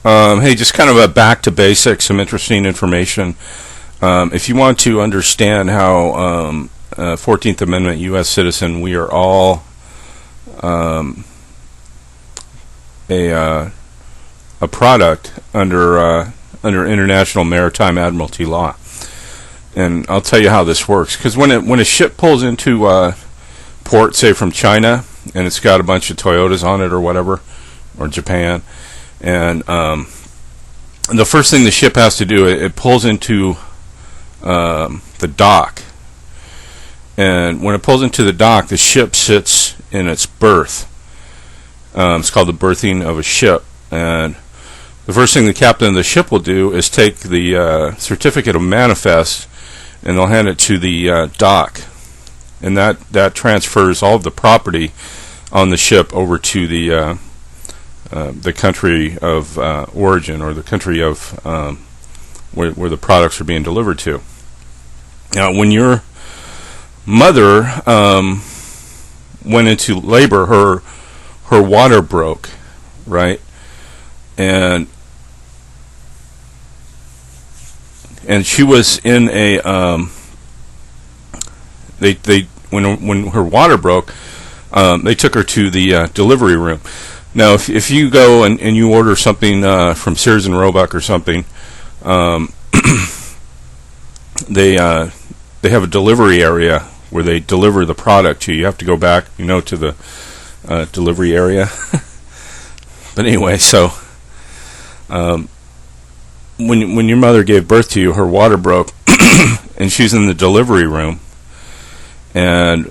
Hey, just kind of a back to basics, some interesting information. If you want to understand how 14th Amendment U.S. citizen, we are all a product under international maritime admiralty law, and I'll tell you how this works. Because when a ship pulls into port, say from China, and it's got a bunch of Toyotas on it or whatever, or Japan. And the first thing the ship has to do, it pulls into the dock. And when it pulls into the dock, the ship sits in its berth. It's called the berthing of a ship. And the first thing the captain of the ship will do is take the certificate of manifest, and they'll hand it to the dock. And that transfers all of the property on the ship over to the country of origin, or the country of where the products are being delivered to. Now, when your mother went into labor, her water broke, right? And she was in a when her water broke, they took her to the delivery room. Now, if you go and you order something from Sears and Roebuck or something, they have a delivery area where they deliver the product to you. You have to go back, to the delivery area. But anyway, so when your mother gave birth to you, her water broke, and she's in the delivery room, and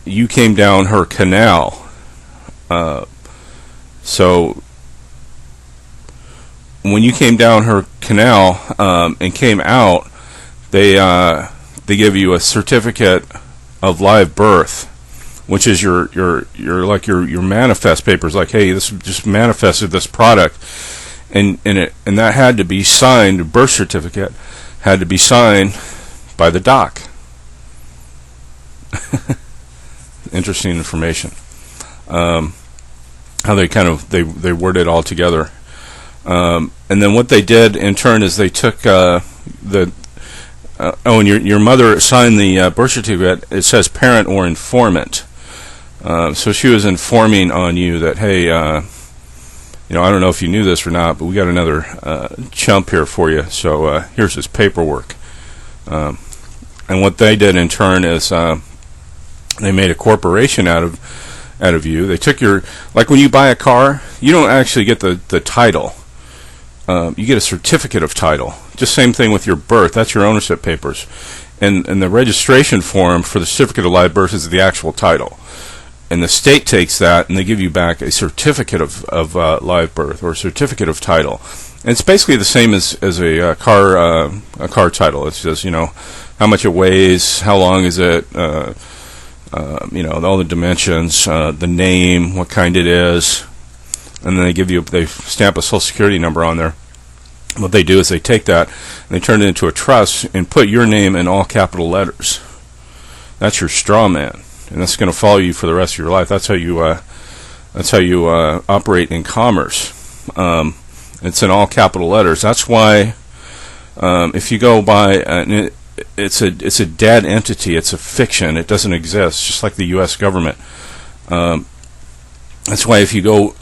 you came down her canal. So when you came down her canal and came out, they give you a certificate of live birth, which is your manifest papers. Like, hey, this just manifested this product, and that had to be signed. The birth certificate had to be signed by the doc. Interesting information. How they kind of they word it all together, and then what they did in turn is they took and your mother signed the birth certificate. It says parent or informant, so she was informing on you that, hey, I don't know if you knew this or not, but we got another chump here for you. So here's his paperwork, and what they did in turn is they made a corporation out of you. They took like when you buy a car, you don't actually get the title. You get a certificate of title. Just same thing with your birth. That's your ownership papers. And the registration form for the certificate of live birth is the actual title. And the state takes that and they give you back a certificate of live birth, or a certificate of title. And it's basically the same as a car title. It says, how much it weighs, how long is it, all the dimensions, the name, what kind it is, and then they stamp a social security number on there. What they do is they take that and they turn it into a trust and put your name in all capital letters. That's your straw man, and that's going to follow you for the rest of your life. That's how you operate in commerce. It's in all capital letters. That's why if you go by it's a dead entity. It's a fiction. It doesn't exist, just like the U.S. government. That's why if you go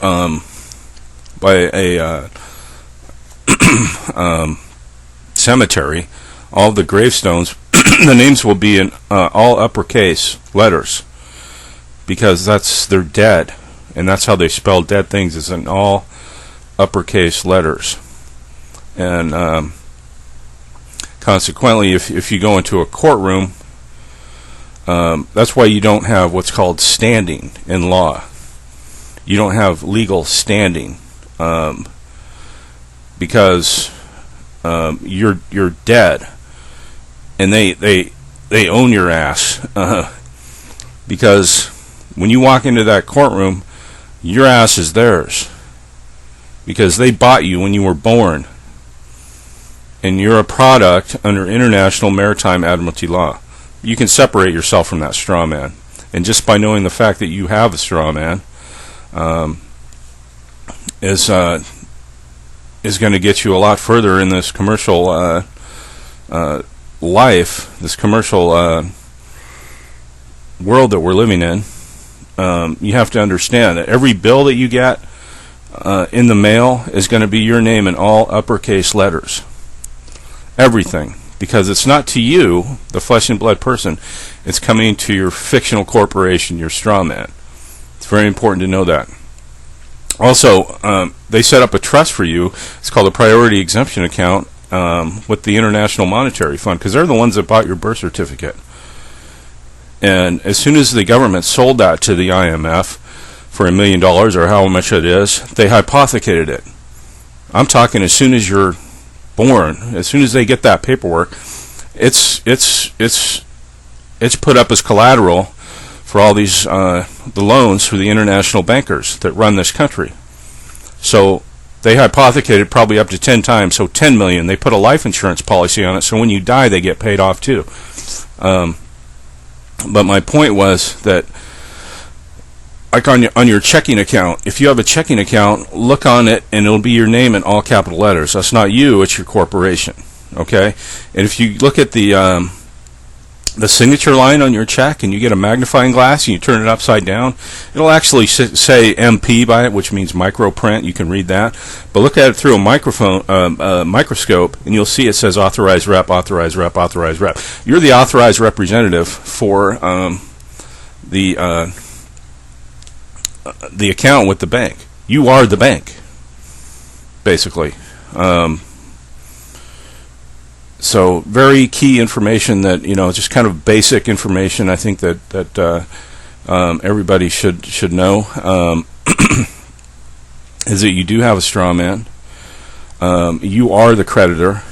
by a cemetery, all the gravestones, the names will be in all uppercase letters, because they're dead, and that's how they spell dead things, is in all uppercase letters. And consequently, if you go into a courtroom, that's why you don't have what's called standing in law. You don't have legal standing, because you're dead, and they own your ass, because when you walk into that courtroom, your ass is theirs, because they bought you when you were born. And you're a product under international maritime admiralty law. You can separate yourself from that straw man. And just by knowing the fact that you have a straw man, is going to get you a lot further in this commercial life, this commercial world that we're living in. You have to understand that every bill that you get in the mail is going to be your name in all uppercase letters. Everything. Because it's not to you, the flesh and blood person. It's coming to your fictional corporation, your straw man. It's very important to know that. Also, they set up a trust for you. It's called a priority exemption account with the International Monetary Fund, because they're the ones that bought your birth certificate. And as soon as the government sold that to the IMF for $1 million or how much it is, they hypothecated it. I'm talking as soon as you're born, as soon as they get that paperwork, it's put up as collateral for all these the loans for the international bankers that run this country. So they hypothecated probably up to 10 times, so 10 million. They put a life insurance policy on it, so when you die, they get paid off too. But my point was that, like on your checking account, if you have a checking account, look on it and it'll be your name in all capital letters. That's not you, it's your corporation. Okay? And if you look at the signature line on your check and you get a magnifying glass and you turn it upside down, it'll actually say MP by it, which means micro print. You can read that. But look at it through a microscope and you'll see it says authorized rep, authorized rep, authorized rep. You're the authorized representative for the account with the bank. You are the bank, basically. So very key information that, just kind of basic information I think that everybody should know is that you do have a straw man. You are the creditor.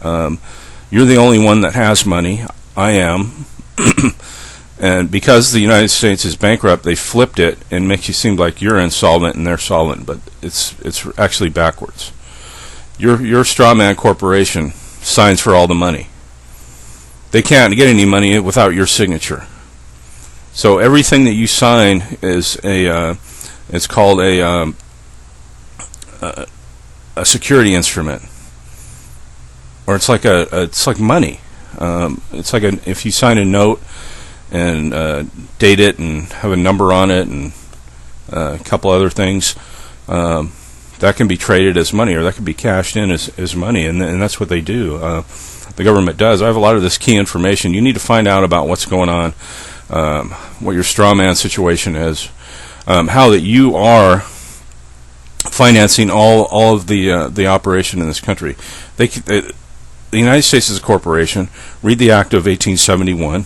You're the only one that has money. I am. And because the United States is bankrupt, they flipped it and make you seem like you're insolvent and they're solvent, but it's actually backwards. Your straw man corporation signs for all the money. They can't get any money without your signature. So everything that you sign is it's called a security instrument, or it's like money. It's like if you sign a note and date it and have a number on it and a couple other things, that can be traded as money, or that can be cashed in as money, and that's what they do. The government does. I have a lot of this key information. You need to find out about what's going on, what your straw man situation is, how that you are financing all of the operation in this country. The United States is a corporation. Read the Act of 1871.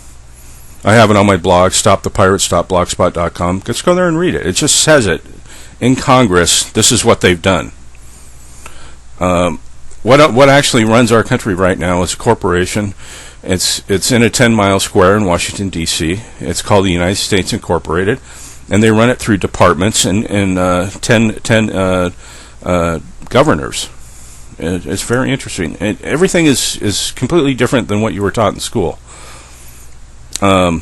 I have it on my blog, stopthepirates.blogspot.com. Just go there and read it. It just says it. In Congress, this is what they've done. What actually runs our country right now is a corporation. It's in a 10-mile square in Washington, D.C. It's called the United States Incorporated, and they run it through departments and 10 governors. It's very interesting. Everything is completely different than what you were taught in school. So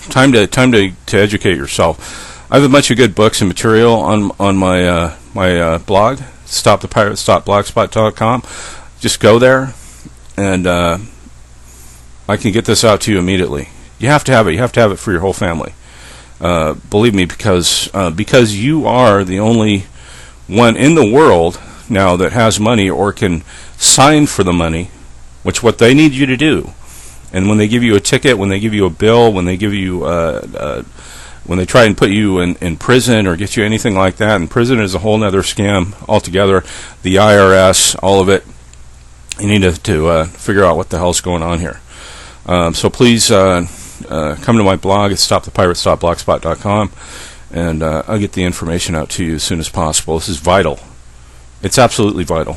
time to educate yourself. I have a bunch of good books and material on my my blog, stopthepirates.blogspot.com. Just go there, and I can get this out to you immediately. You have to have it. You have to have it for your whole family. Believe me, because you are the only one in the world now that has money or can sign for the money, which what they need you to do. And when they give you a ticket, when they give you a bill, when they give you when they try and put you in prison or get you anything like that, and prison is a whole other scam altogether. The IRS, all of it. You need to figure out what the hell's going on here. So please come to my blog at stopthepirates.blogspot.com, and I'll get the information out to you as soon as possible. This is vital. It's absolutely vital.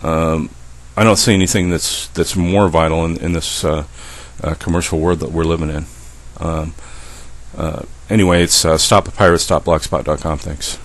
I don't see anything that's more vital in this commercial world that we're living in. Anyway, it's stopthepirates.blogspot.com. Thanks.